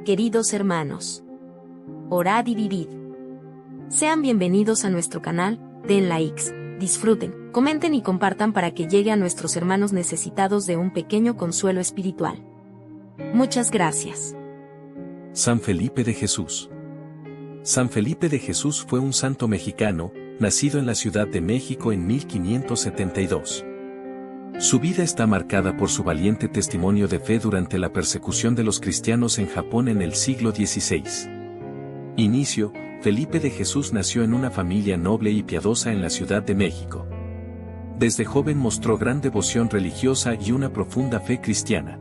Queridos hermanos, orad y vivid. Sean bienvenidos a nuestro canal, den likes, disfruten, comenten y compartan para que llegue a nuestros hermanos necesitados de un pequeño consuelo espiritual. Muchas gracias. San Felipe de Jesús. San Felipe de Jesús fue un santo mexicano, nacido en la Ciudad de México en 1572. Su vida está marcada por su valiente testimonio de fe durante la persecución de los cristianos en Japón en el siglo XVI. Inicio: Felipe de Jesús nació en una familia noble y piadosa en la Ciudad de México. Desde joven mostró gran devoción religiosa y una profunda fe cristiana.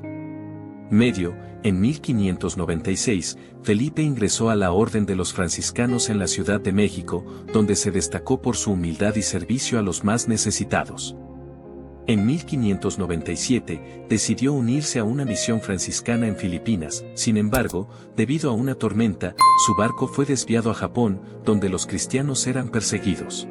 Medio: en 1596, Felipe ingresó a la Orden de los Franciscanos en la Ciudad de México, donde se destacó por su humildad y servicio a los más necesitados. En 1597, decidió unirse a una misión franciscana en Filipinas. Sin embargo, debido a una tormenta, su barco fue desviado a Japón, donde los cristianos eran perseguidos.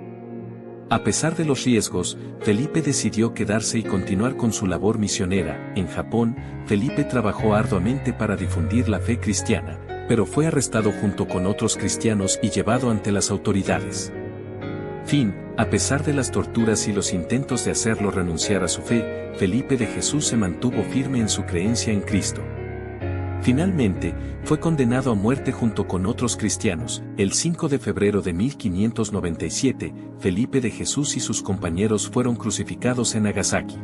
A pesar de los riesgos, Felipe decidió quedarse y continuar con su labor misionera. En Japón, Felipe trabajó arduamente para difundir la fe cristiana, pero fue arrestado junto con otros cristianos y llevado ante las autoridades. A pesar de las torturas y los intentos de hacerlo renunciar a su fe, Felipe de Jesús se mantuvo firme en su creencia en Cristo. Finalmente, fue condenado a muerte junto con otros cristianos. El 5 de febrero de 1597, Felipe de Jesús y sus compañeros fueron crucificados en Nagasaki.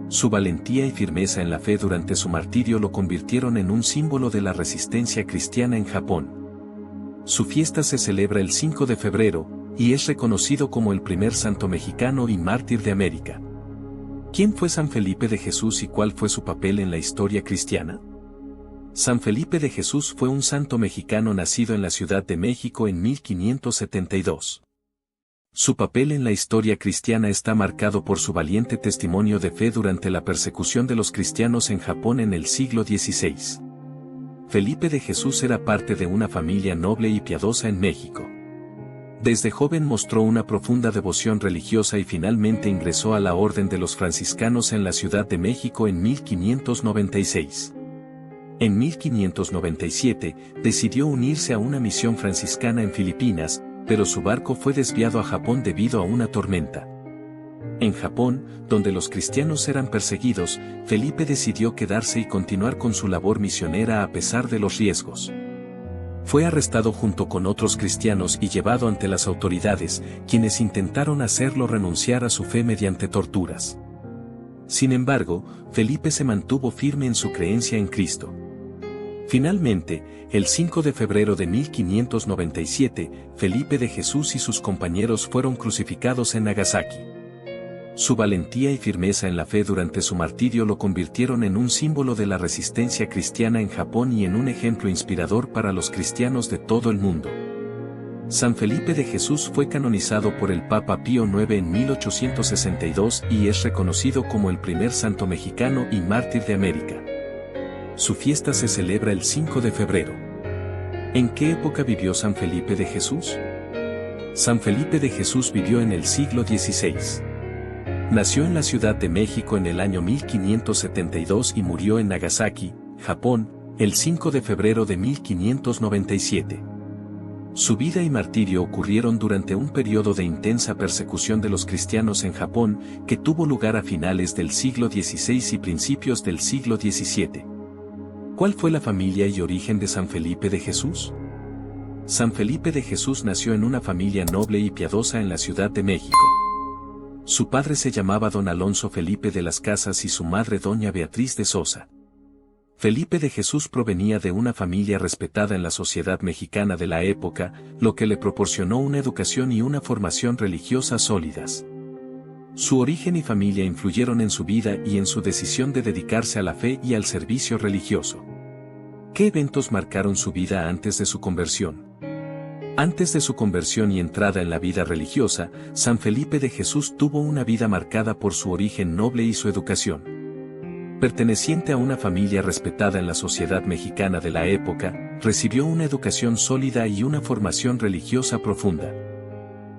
Su valentía y firmeza en la fe durante su martirio lo convirtieron en un símbolo de la resistencia cristiana en Japón. Su fiesta se celebra el 5 de febrero, y es reconocido como el primer santo mexicano y mártir de América. ¿Quién fue San Felipe de Jesús y cuál fue su papel en la historia cristiana? San Felipe de Jesús fue un santo mexicano nacido en la Ciudad de México en 1572. Su papel en la historia cristiana está marcado por su valiente testimonio de fe durante la persecución de los cristianos en Japón en el siglo XVI. Felipe de Jesús era parte de una familia noble y piadosa en México. Desde joven mostró una profunda devoción religiosa y finalmente ingresó a la Orden de los Franciscanos en la Ciudad de México en 1596. En 1597, decidió unirse a una misión franciscana en Filipinas, pero su barco fue desviado a Japón debido a una tormenta. En Japón, donde los cristianos eran perseguidos, Felipe decidió quedarse y continuar con su labor misionera a pesar de los riesgos. Fue arrestado junto con otros cristianos y llevado ante las autoridades, quienes intentaron hacerlo renunciar a su fe mediante torturas. Sin embargo, Felipe se mantuvo firme en su creencia en Cristo. Finalmente, el 5 de febrero de 1597, Felipe de Jesús y sus compañeros fueron crucificados en Nagasaki. Su valentía y firmeza en la fe durante su martirio lo convirtieron en un símbolo de la resistencia cristiana en Japón y en un ejemplo inspirador para los cristianos de todo el mundo. San Felipe de Jesús fue canonizado por el Papa Pío IX en 1862 y es reconocido como el primer santo mexicano y mártir de América. Su fiesta se celebra el 5 de febrero. ¿En qué época vivió San Felipe de Jesús? San Felipe de Jesús vivió en el siglo XVI. Nació en la Ciudad de México en el año 1572 y murió en Nagasaki, Japón, el 5 de febrero de 1597. Su vida y martirio ocurrieron durante un periodo de intensa persecución de los cristianos en Japón, que tuvo lugar a finales del siglo XVI y principios del siglo XVII. ¿Cuál fue la familia y origen de San Felipe de Jesús? San Felipe de Jesús nació en una familia noble y piadosa en la Ciudad de México. Su padre se llamaba don Alonso Felipe de las Casas y su madre doña Beatriz de Sosa. Felipe de Jesús provenía de una familia respetada en la sociedad mexicana de la época, lo que le proporcionó una educación y una formación religiosa sólidas. Su origen y familia influyeron en su vida y en su decisión de dedicarse a la fe y al servicio religioso. ¿Qué eventos marcaron su vida antes de su conversión? Antes de su conversión y entrada en la vida religiosa, San Felipe de Jesús tuvo una vida marcada por su origen noble y su educación. Perteneciente a una familia respetada en la sociedad mexicana de la época, recibió una educación sólida y una formación religiosa profunda.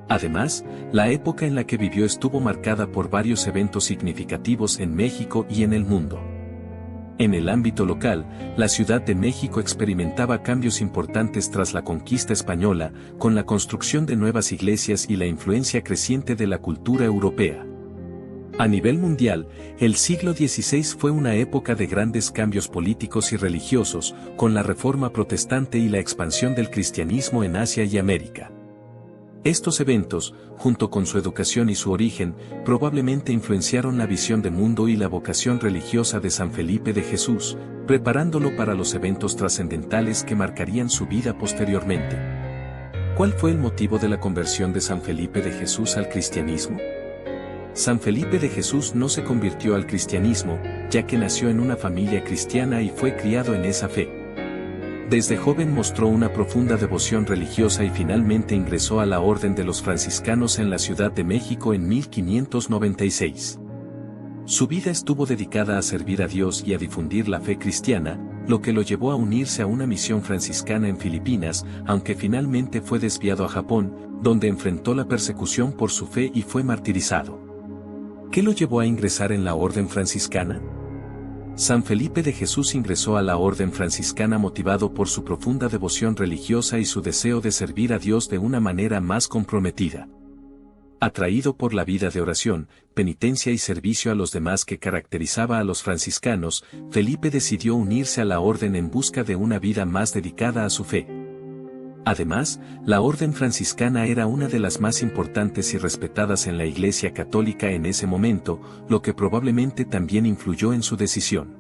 Además, la época en la que vivió estuvo marcada por varios eventos significativos en México y en el mundo. En el ámbito local, la Ciudad de México experimentaba cambios importantes tras la conquista española, con la construcción de nuevas iglesias y la influencia creciente de la cultura europea. A nivel mundial, el siglo XVI fue una época de grandes cambios políticos y religiosos, con la Reforma Protestante y la expansión del cristianismo en Asia y América. Estos eventos, junto con su educación y su origen, probablemente influenciaron la visión de mundo y la vocación religiosa de San Felipe de Jesús, preparándolo para los eventos trascendentales que marcarían su vida posteriormente. ¿Cuál fue el motivo de la conversión de San Felipe de Jesús al cristianismo? San Felipe de Jesús no se convirtió al cristianismo, ya que nació en una familia cristiana y fue criado en esa fe. Desde joven mostró una profunda devoción religiosa y finalmente ingresó a la Orden de los Franciscanos en la Ciudad de México en 1596. Su vida estuvo dedicada a servir a Dios y a difundir la fe cristiana, lo que lo llevó a unirse a una misión franciscana en Filipinas, aunque finalmente fue desviado a Japón, donde enfrentó la persecución por su fe y fue martirizado. ¿Qué lo llevó a ingresar en la Orden franciscana? San Felipe de Jesús ingresó a la Orden franciscana motivado por su profunda devoción religiosa y su deseo de servir a Dios de una manera más comprometida. Atraído por la vida de oración, penitencia y servicio a los demás que caracterizaba a los franciscanos, Felipe decidió unirse a la Orden en busca de una vida más dedicada a su fe. Además, la Orden franciscana era una de las más importantes y respetadas en la Iglesia Católica en ese momento, lo que probablemente también influyó en su decisión.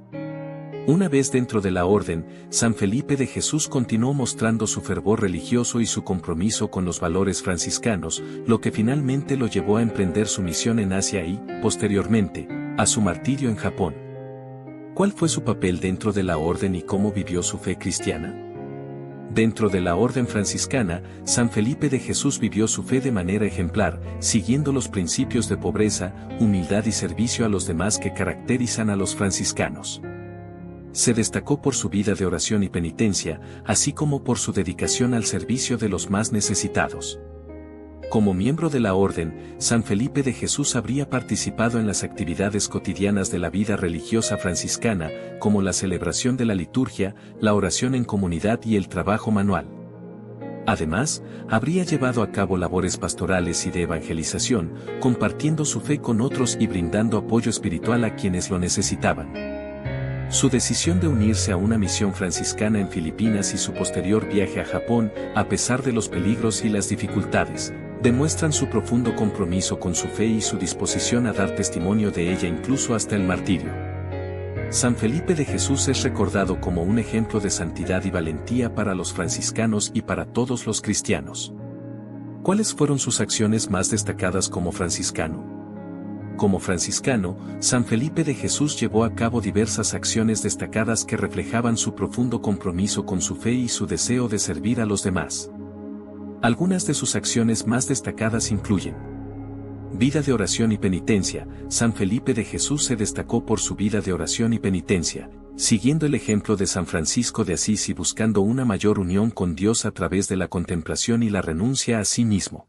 Una vez dentro de la Orden, San Felipe de Jesús continuó mostrando su fervor religioso y su compromiso con los valores franciscanos, lo que finalmente lo llevó a emprender su misión en Asia y, posteriormente, a su martirio en Japón. ¿Cuál fue su papel dentro de la Orden y cómo vivió su fe cristiana? Dentro de la Orden franciscana, San Felipe de Jesús vivió su fe de manera ejemplar, siguiendo los principios de pobreza, humildad y servicio a los demás que caracterizan a los franciscanos. Se destacó por su vida de oración y penitencia, así como por su dedicación al servicio de los más necesitados. Como miembro de la Orden, San Felipe de Jesús habría participado en las actividades cotidianas de la vida religiosa franciscana, como la celebración de la liturgia, la oración en comunidad y el trabajo manual. Además, habría llevado a cabo labores pastorales y de evangelización, compartiendo su fe con otros y brindando apoyo espiritual a quienes lo necesitaban. Su decisión de unirse a una misión franciscana en Filipinas y su posterior viaje a Japón, a pesar de los peligros y las dificultades, demuestran su profundo compromiso con su fe y su disposición a dar testimonio de ella incluso hasta el martirio. San Felipe de Jesús es recordado como un ejemplo de santidad y valentía para los franciscanos y para todos los cristianos. ¿Cuáles fueron sus acciones más destacadas como franciscano? Como franciscano, San Felipe de Jesús llevó a cabo diversas acciones destacadas que reflejaban su profundo compromiso con su fe y su deseo de servir a los demás. Algunas de sus acciones más destacadas incluyen: vida de oración y penitencia. San Felipe de Jesús se destacó por su vida de oración y penitencia, siguiendo el ejemplo de San Francisco de Asís y buscando una mayor unión con Dios a través de la contemplación y la renuncia a sí mismo.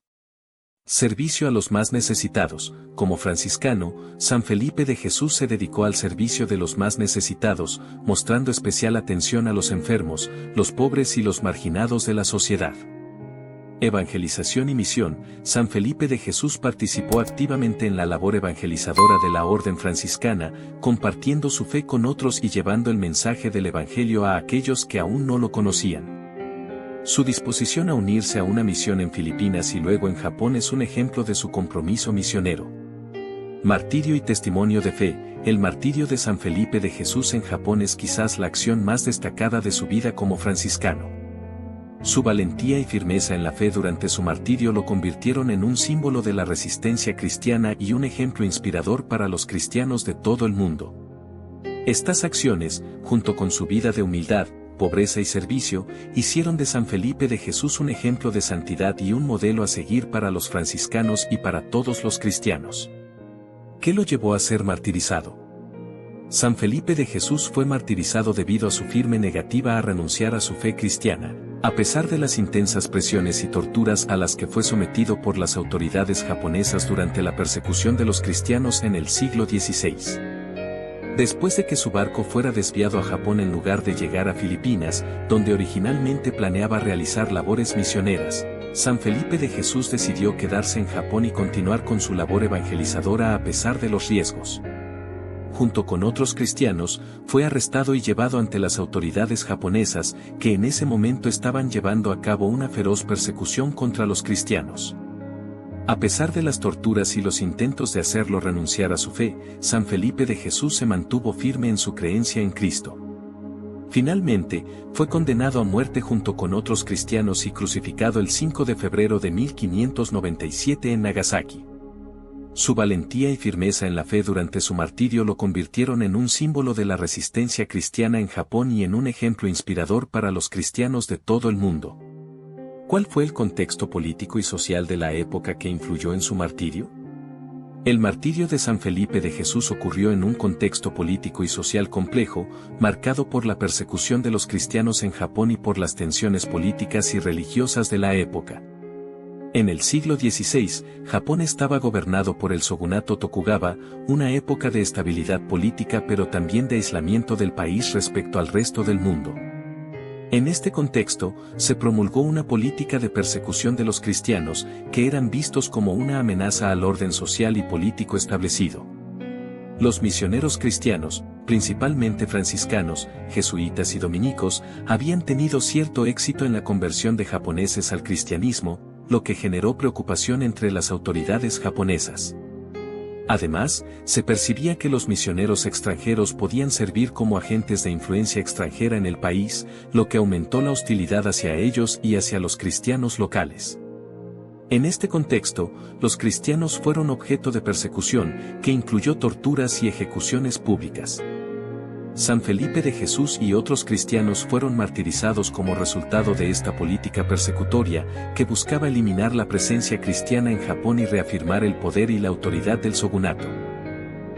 Servicio a los más necesitados. Como franciscano, San Felipe de Jesús se dedicó al servicio de los más necesitados, mostrando especial atención a los enfermos, los pobres y los marginados de la sociedad. Evangelización y misión. San Felipe de Jesús participó activamente en la labor evangelizadora de la Orden franciscana, compartiendo su fe con otros y llevando el mensaje del Evangelio a aquellos que aún no lo conocían. Su disposición a unirse a una misión en Filipinas y luego en Japón es un ejemplo de su compromiso misionero. Martirio y testimonio de fe. El martirio de San Felipe de Jesús en Japón es quizás la acción más destacada de su vida como franciscano. Su valentía y firmeza en la fe durante su martirio lo convirtieron en un símbolo de la resistencia cristiana y un ejemplo inspirador para los cristianos de todo el mundo. Estas acciones, junto con su vida de humildad, pobreza y servicio, hicieron de San Felipe de Jesús un ejemplo de santidad y un modelo a seguir para los franciscanos y para todos los cristianos. ¿Qué lo llevó a ser martirizado? San Felipe de Jesús fue martirizado debido a su firme negativa a renunciar a su fe cristiana, a pesar de las intensas presiones y torturas a las que fue sometido por las autoridades japonesas durante la persecución de los cristianos en el siglo XVI. Después de que su barco fuera desviado a Japón en lugar de llegar a Filipinas, donde originalmente planeaba realizar labores misioneras, San Felipe de Jesús decidió quedarse en Japón y continuar con su labor evangelizadora a pesar de los riesgos. Junto con otros cristianos, fue arrestado y llevado ante las autoridades japonesas, que en ese momento estaban llevando a cabo una feroz persecución contra los cristianos. A pesar de las torturas y los intentos de hacerlo renunciar a su fe, San Felipe de Jesús se mantuvo firme en su creencia en Cristo. Finalmente, fue condenado a muerte junto con otros cristianos y crucificado el 5 de febrero de 1597 en Nagasaki. Su valentía y firmeza en la fe durante su martirio lo convirtieron en un símbolo de la resistencia cristiana en Japón y en un ejemplo inspirador para los cristianos de todo el mundo. ¿Cuál fue el contexto político y social de la época que influyó en su martirio? El martirio de San Felipe de Jesús ocurrió en un contexto político y social complejo, marcado por la persecución de los cristianos en Japón y por las tensiones políticas y religiosas de la época. En el siglo XVI, Japón estaba gobernado por el shogunato Tokugawa, una época de estabilidad política pero también de aislamiento del país respecto al resto del mundo. En este contexto, se promulgó una política de persecución de los cristianos, que eran vistos como una amenaza al orden social y político establecido. Los misioneros cristianos, principalmente franciscanos, jesuitas y dominicos, habían tenido cierto éxito en la conversión de japoneses al cristianismo, lo que generó preocupación entre las autoridades japonesas. Además, se percibía que los misioneros extranjeros podían servir como agentes de influencia extranjera en el país, lo que aumentó la hostilidad hacia ellos y hacia los cristianos locales. En este contexto, los cristianos fueron objeto de persecución, que incluyó torturas y ejecuciones públicas. San Felipe de Jesús y otros cristianos fueron martirizados como resultado de esta política persecutoria, que buscaba eliminar la presencia cristiana en Japón y reafirmar el poder y la autoridad del shogunato.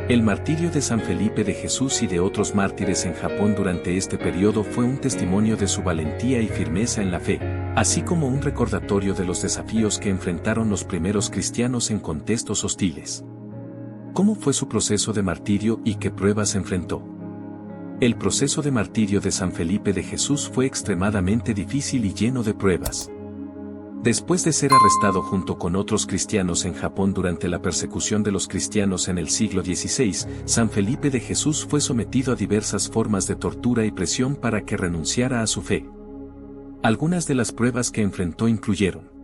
El martirio de San Felipe de Jesús y de otros mártires en Japón durante este periodo fue un testimonio de su valentía y firmeza en la fe, así como un recordatorio de los desafíos que enfrentaron los primeros cristianos en contextos hostiles. ¿Cómo fue su proceso de martirio y qué pruebas enfrentó? El proceso de martirio de San Felipe de Jesús fue extremadamente difícil y lleno de pruebas. Después de ser arrestado junto con otros cristianos en Japón durante la persecución de los cristianos en el siglo XVI, San Felipe de Jesús fue sometido a diversas formas de tortura y presión para que renunciara a su fe. Algunas de las pruebas que enfrentó incluyeron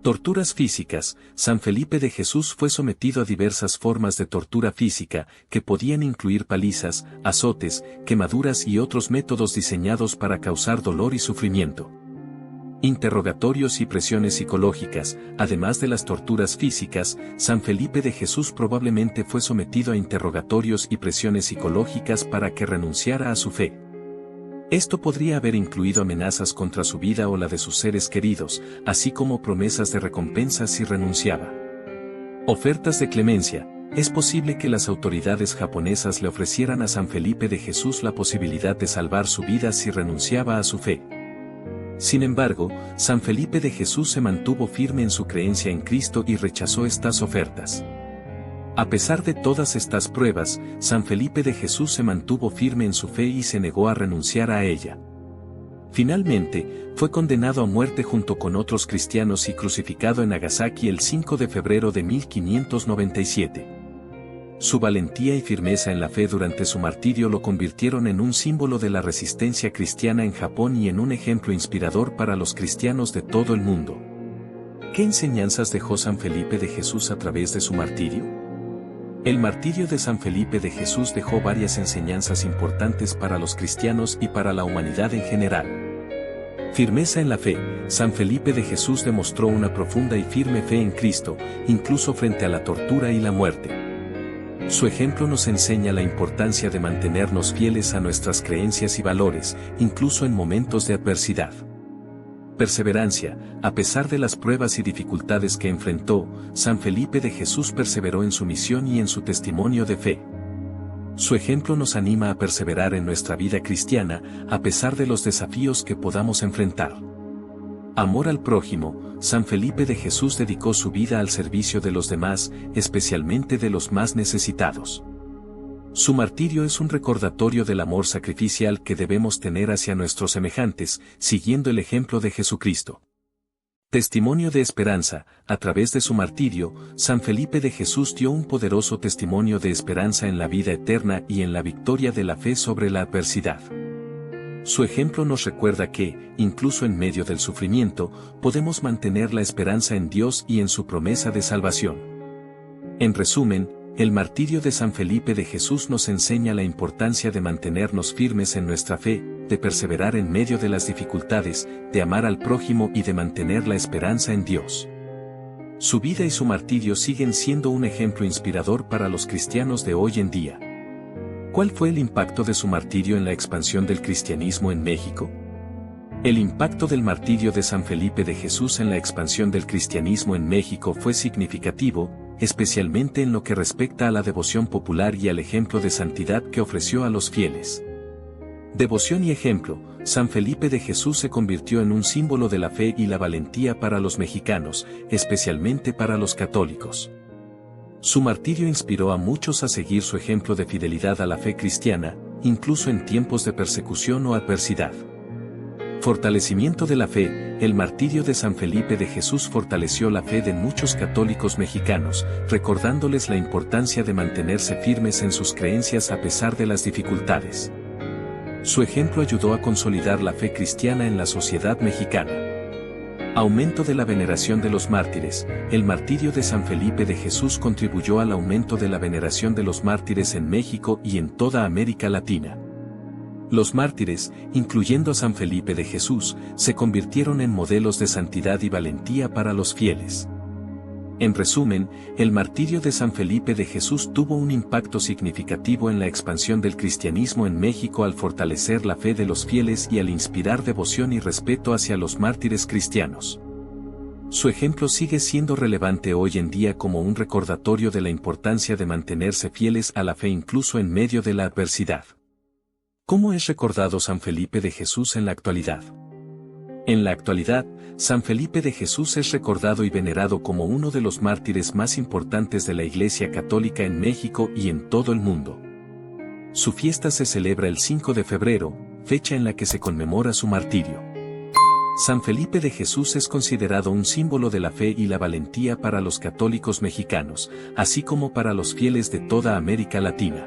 torturas físicas. San Felipe de Jesús fue sometido a diversas formas de tortura física, que podían incluir palizas, azotes, quemaduras y otros métodos diseñados para causar dolor y sufrimiento. Interrogatorios y presiones psicológicas. Además de las torturas físicas, San Felipe de Jesús probablemente fue sometido a interrogatorios y presiones psicológicas para que renunciara a su fe. Esto podría haber incluido amenazas contra su vida o la de sus seres queridos, así como promesas de recompensa si renunciaba. Ofertas de clemencia. Es posible que las autoridades japonesas le ofrecieran a San Felipe de Jesús la posibilidad de salvar su vida si renunciaba a su fe. Sin embargo, San Felipe de Jesús se mantuvo firme en su creencia en Cristo y rechazó estas ofertas. A pesar de todas estas pruebas, San Felipe de Jesús se mantuvo firme en su fe y se negó a renunciar a ella. Finalmente, fue condenado a muerte junto con otros cristianos y crucificado en Nagasaki el 5 de febrero de 1597. Su valentía y firmeza en la fe durante su martirio lo convirtieron en un símbolo de la resistencia cristiana en Japón y en un ejemplo inspirador para los cristianos de todo el mundo. ¿Qué enseñanzas dejó San Felipe de Jesús a través de su martirio? El martirio de San Felipe de Jesús dejó varias enseñanzas importantes para los cristianos y para la humanidad en general. Firmeza en la fe. San Felipe de Jesús demostró una profunda y firme fe en Cristo, incluso frente a la tortura y la muerte. Su ejemplo nos enseña la importancia de mantenernos fieles a nuestras creencias y valores, incluso en momentos de adversidad. Perseverancia. A pesar de las pruebas y dificultades que enfrentó, San Felipe de Jesús perseveró en su misión y en su testimonio de fe. Su ejemplo nos anima a perseverar en nuestra vida cristiana, a pesar de los desafíos que podamos enfrentar. Amor al prójimo. San Felipe de Jesús dedicó su vida al servicio de los demás, especialmente de los más necesitados. Su martirio es un recordatorio del amor sacrificial que debemos tener hacia nuestros semejantes, siguiendo el ejemplo de Jesucristo. Testimonio de esperanza. A través de su martirio, San Felipe de Jesús dio un poderoso testimonio de esperanza en la vida eterna y en la victoria de la fe sobre la adversidad. Su ejemplo nos recuerda que, incluso en medio del sufrimiento, podemos mantener la esperanza en Dios y en su promesa de salvación. En resumen, el martirio de San Felipe de Jesús nos enseña la importancia de mantenernos firmes en nuestra fe, de perseverar en medio de las dificultades, de amar al prójimo y de mantener la esperanza en Dios. Su vida y su martirio siguen siendo un ejemplo inspirador para los cristianos de hoy en día. ¿Cuál fue el impacto de su martirio en la expansión del cristianismo en México? El impacto del martirio de San Felipe de Jesús en la expansión del cristianismo en México fue significativo, especialmente en lo que respecta a la devoción popular y al ejemplo de santidad que ofreció a los fieles. Devoción y ejemplo. San Felipe de Jesús se convirtió en un símbolo de la fe y la valentía para los mexicanos, especialmente para los católicos. Su martirio inspiró a muchos a seguir su ejemplo de fidelidad a la fe cristiana, incluso en tiempos de persecución o adversidad. Fortalecimiento de la fe. El martirio de San Felipe de Jesús fortaleció la fe de muchos católicos mexicanos, recordándoles la importancia de mantenerse firmes en sus creencias a pesar de las dificultades. Su ejemplo ayudó a consolidar la fe cristiana en la sociedad mexicana. Aumento de la veneración de los mártires. El martirio de San Felipe de Jesús contribuyó al aumento de la veneración de los mártires en México y en toda América Latina. Los mártires, incluyendo a San Felipe de Jesús, se convirtieron en modelos de santidad y valentía para los fieles. En resumen, el martirio de San Felipe de Jesús tuvo un impacto significativo en la expansión del cristianismo en México al fortalecer la fe de los fieles y al inspirar devoción y respeto hacia los mártires cristianos. Su ejemplo sigue siendo relevante hoy en día como un recordatorio de la importancia de mantenerse fieles a la fe incluso en medio de la adversidad. ¿Cómo es recordado San Felipe de Jesús en la actualidad? En la actualidad, San Felipe de Jesús es recordado y venerado como uno de los mártires más importantes de la Iglesia Católica en México y en todo el mundo. Su fiesta se celebra el 5 de febrero, fecha en la que se conmemora su martirio. San Felipe de Jesús es considerado un símbolo de la fe y la valentía para los católicos mexicanos, así como para los fieles de toda América Latina.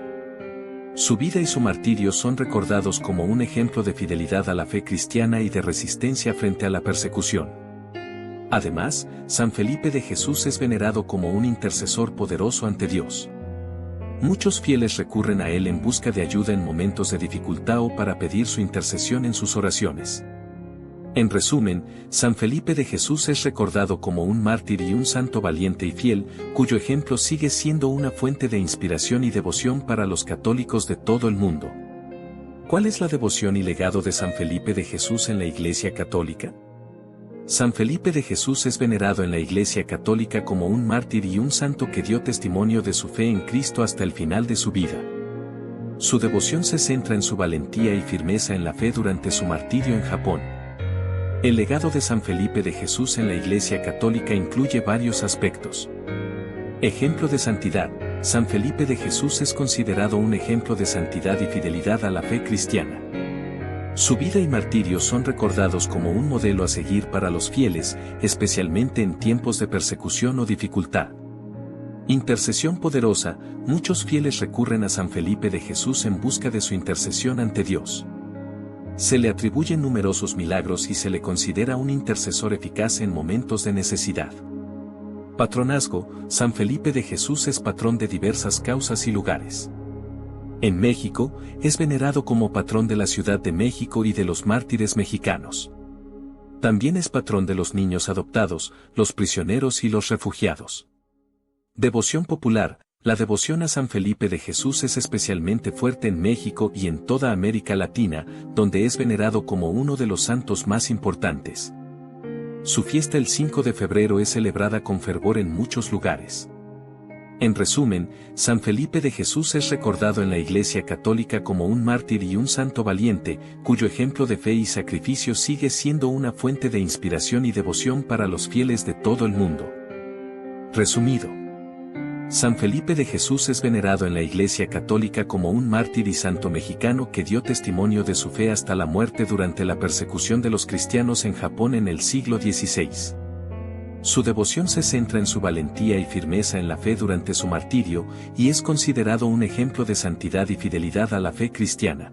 Su vida y su martirio son recordados como un ejemplo de fidelidad a la fe cristiana y de resistencia frente a la persecución. Además, San Felipe de Jesús es venerado como un intercesor poderoso ante Dios. Muchos fieles recurren a él en busca de ayuda en momentos de dificultad o para pedir su intercesión en sus oraciones. En resumen, San Felipe de Jesús es recordado como un mártir y un santo valiente y fiel, cuyo ejemplo sigue siendo una fuente de inspiración y devoción para los católicos de todo el mundo. ¿Cuál es la devoción y legado de San Felipe de Jesús en la Iglesia Católica? San Felipe de Jesús es venerado en la Iglesia Católica como un mártir y un santo que dio testimonio de su fe en Cristo hasta el final de su vida. Su devoción se centra en su valentía y firmeza en la fe durante su martirio en Japón. El legado de San Felipe de Jesús en la Iglesia Católica incluye varios aspectos. Ejemplo de santidad. San Felipe de Jesús es considerado un ejemplo de santidad y fidelidad a la fe cristiana. Su vida y martirio son recordados como un modelo a seguir para los fieles, especialmente en tiempos de persecución o dificultad. Intercesión poderosa. Muchos fieles recurren a San Felipe de Jesús en busca de su intercesión ante Dios. Se le atribuyen numerosos milagros y se le considera un intercesor eficaz en momentos de necesidad. Patronazgo. San Felipe de Jesús es patrón de diversas causas y lugares. En México, es venerado como patrón de la Ciudad de México y de los mártires mexicanos. También es patrón de los niños adoptados, los prisioneros y los refugiados. Devoción popular. La devoción a San Felipe de Jesús es especialmente fuerte en México y en toda América Latina, donde es venerado como uno de los santos más importantes. Su fiesta el 5 de febrero es celebrada con fervor en muchos lugares. En resumen, San Felipe de Jesús es recordado en la Iglesia Católica como un mártir y un santo valiente, cuyo ejemplo de fe y sacrificio sigue siendo una fuente de inspiración y devoción para los fieles de todo el mundo. Resumido. San Felipe de Jesús es venerado en la Iglesia Católica como un mártir y santo mexicano que dio testimonio de su fe hasta la muerte durante la persecución de los cristianos en Japón en el siglo XVI. Su devoción se centra en su valentía y firmeza en la fe durante su martirio, y es considerado un ejemplo de santidad y fidelidad a la fe cristiana.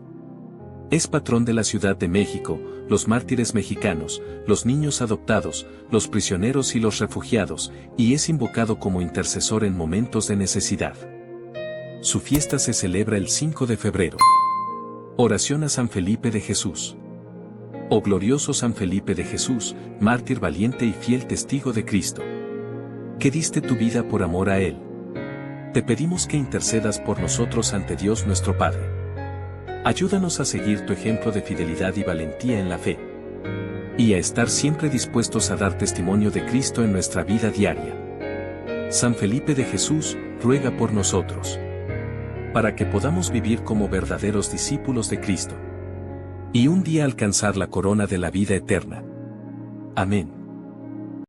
Es patrón de la Ciudad de México, los mártires mexicanos, los niños adoptados, los prisioneros y los refugiados, y es invocado como intercesor en momentos de necesidad. Su fiesta se celebra el 5 de febrero. Oración a San Felipe de Jesús. Oh glorioso San Felipe de Jesús, mártir valiente y fiel testigo de Cristo, que diste tu vida por amor a Él. Te pedimos que intercedas por nosotros ante Dios nuestro Padre. Ayúdanos a seguir tu ejemplo de fidelidad y valentía en la fe, y a estar siempre dispuestos a dar testimonio de Cristo en nuestra vida diaria. San Felipe de Jesús, ruega por nosotros, para que podamos vivir como verdaderos discípulos de Cristo, y un día alcanzar la corona de la vida eterna. Amén.